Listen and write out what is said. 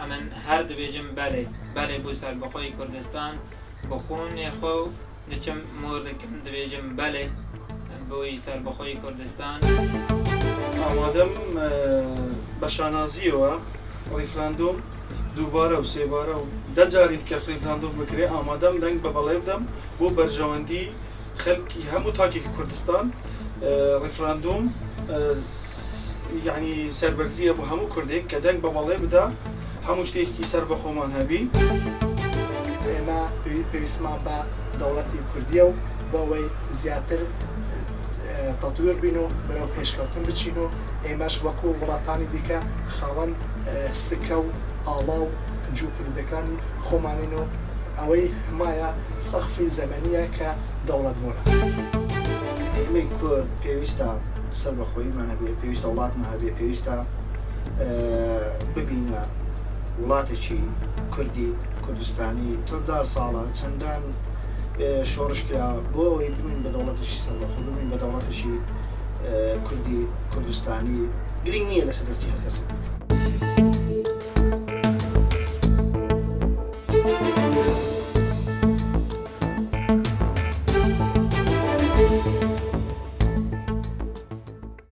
ئەمن هەر دەبێژم بەلێ بۆ سەربەخۆی کوردستان بخۆنێ خۆ دچم مۆر دەکەم دەبێژم بەلێ بۆی سەربەخۆی کوردستان. ئامادەم بە شانازیەوە ڕیفراندۆم دووبارە و سێبارە و دەجاری کە ڕیفراندۆم بکرێ ئامادەم دەنگ بە بەڵێ بدەم بۆ بەرژەوەندی خەڵکی هەموو تاکێکی کوردستان. ڕیفراندۆم یعنی سەربەرزیە بۆ هەموو کوردێک کە دەنگ بە بەڵێ بدا هەموو شتێکی سەر بە خۆمان هەبی. ئێمە پێویستمان بە دەوڵەتی کوردیە و بۆەوەی زیاتر تەطویر بین و بەرەو پێشکەوتن بچین و ئێمەش وەکو وڵاتانی دیکە خاوەن سکە و ئاڵا و جوو پردەکانی خۆمانین و ئەوەی مایە سەقفی زەمەنیە کە دەوڵەت بوونە. ئێمەی کورد پێویستە سەربەخۆییمان هەبێ، پێویستە وڵاتمان هەبێ، پێویستە ببینە وڵاتێکی کوردی کوردستانی چەندان ساڵە چەندان شۆڕش کرا بۆ ئەوەی بمین بە دەوڵەتێکی سەربەخۆ بمین بە دەوڵەتێکی کوردی کوردستانی گرنگ نییە لەسەر دەستی هەر کەسێک.